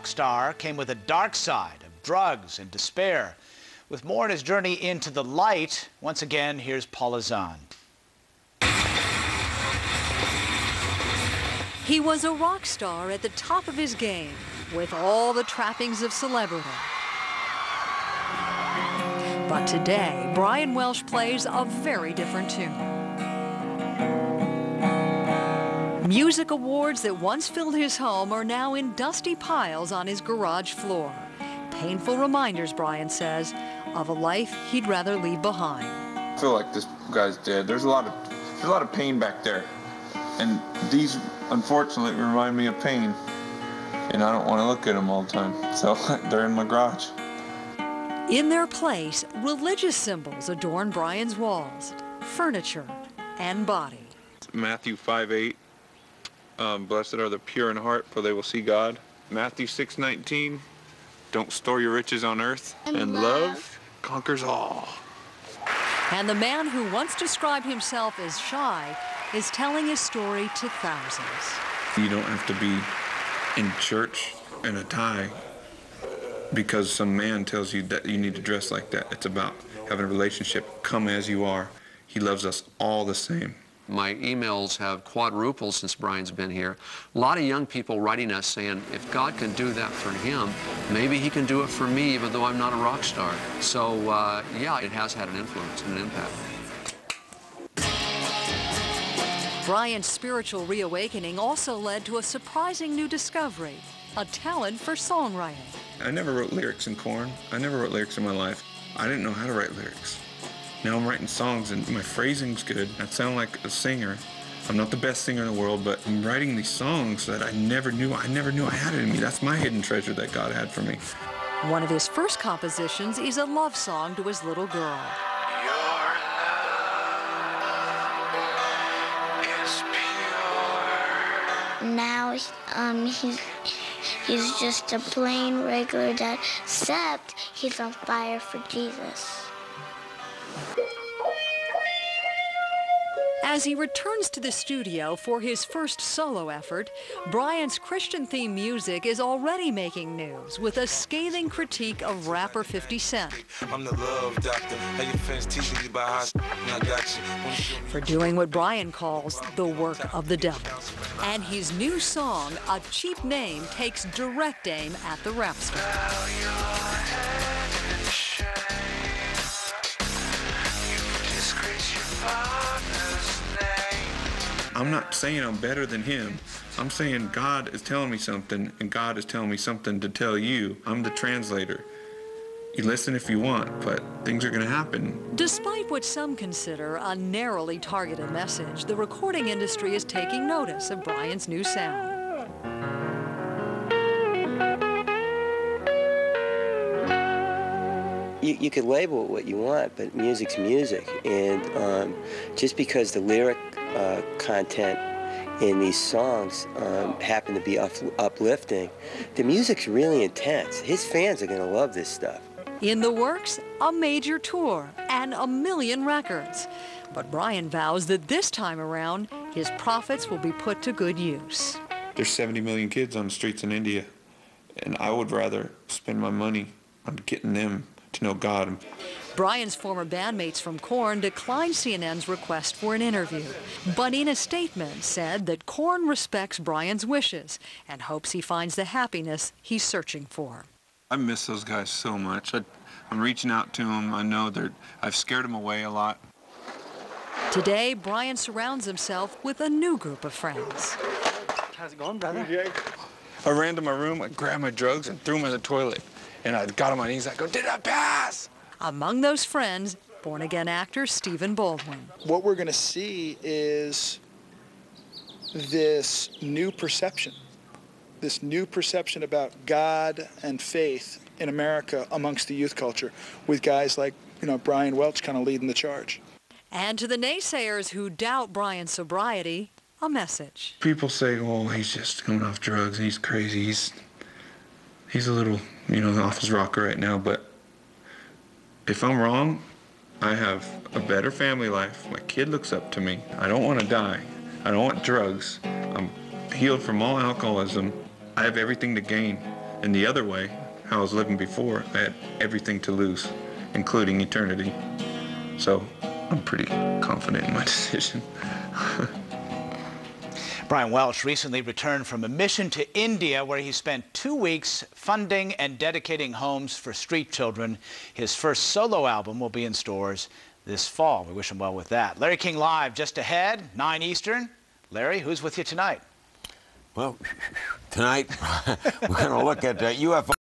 Star came with a dark side of drugs and despair. With more on his journey into the light, once again, here's Paula Zahn. He was a rock star at the top of his game, with all the trappings of celebrity. But today, Brian Welch plays a very different tune. Music awards that once filled his home are now in dusty piles on his garage floor. Painful reminders, Brian says, of a life he'd rather leave behind. I feel like this guy's dead. There's a lot of pain back there. And these, unfortunately, remind me of pain. And I don't want to look at them all the time. So they're in my garage. In their place, religious symbols adorn Brian's walls, furniture, and body. Matthew 5:8. Blessed are the pure in heart, for they will see God. Matthew 6:19. Don't store your riches on earth. And love conquers all. And the man who once described himself as shy is telling his story to thousands. You don't have to be in church in a tie because some man tells you that you need to dress like that. It's about having a relationship. Come as you are. He loves us all the same. My emails have quadrupled since Brian's been here. A lot of young people writing us saying, if God can do that for him, maybe he can do it for me, even though I'm not a rock star. So, yeah, it has had an influence and an impact. Brian's spiritual reawakening also led to a surprising new discovery, a talent for songwriting. I never wrote lyrics in Korn. I never wrote lyrics in my life. I didn't know how to write lyrics. Now I'm writing songs and my phrasing's good. I sound like a singer. I'm not the best singer in the world, but I'm writing these songs that I never knew I had it in me. That's my hidden treasure that God had for me. One of his first compositions is a love song to his little girl. Now he's just a plain regular dad, except he's on fire for Jesus. As he returns to the studio for his first solo effort, Brian's Christian-themed music is already making news with a scathing critique of rapper 50 Cent. I'm the love doctor. How your fans teasing you about how I got you. For doing what Brian calls the work of the devil. And his new song, A Cheap Name, takes direct aim at the rap star. I'm not saying I'm better than him. I'm saying God is telling me something, and God is telling me something to tell you. I'm the translator. You listen if you want, but things are going to happen. Despite what some consider a narrowly targeted message, the recording industry is taking notice of Brian's new sound. You could label it what you want, but music's music. And just because the lyric content in these songs happen to be uplifting, the music's really intense. His fans are going to love this stuff. In the works, a major tour and 1 million records. But Brian vows that this time around, his profits will be put to good use. There's 70 million kids on the streets in India, and I would rather spend my money on getting them to know God. Brian's former bandmates from Korn declined CNN's request for an interview, but in a statement said that Korn respects Brian's wishes and hopes he finds the happiness he's searching for. I miss those guys so much. I'm reaching out to them. I know I've scared them away a lot. Today, Brian surrounds himself with a new group of friends. How's it going, brother? I ran to my room, I grabbed my drugs and threw them in the toilet. And I got on my knees, I go, did I pass? Among those friends, born-again actor Stephen Baldwin. What we're going to see is this new perception about God and faith in America amongst the youth culture, with guys like, Brian Welch kind of leading the charge. And to the naysayers who doubt Brian's sobriety, a message. People say, oh, he's just coming off drugs, he's crazy, he's a little, off his rocker right now, but if I'm wrong, I have a better family life. My kid looks up to me. I don't want to die. I don't want drugs. I'm healed from all alcoholism. I have everything to gain. And the other way, how I was living before, I had everything to lose, including eternity. So I'm pretty confident in my decision. Brian Welch recently returned from a mission to India where he spent 2 weeks funding and dedicating homes for street children. His first solo album will be in stores this fall. We wish him well with that. Larry King Live just ahead, 9 Eastern. Larry, who's with you tonight? Well, tonight we're going to look at UFO.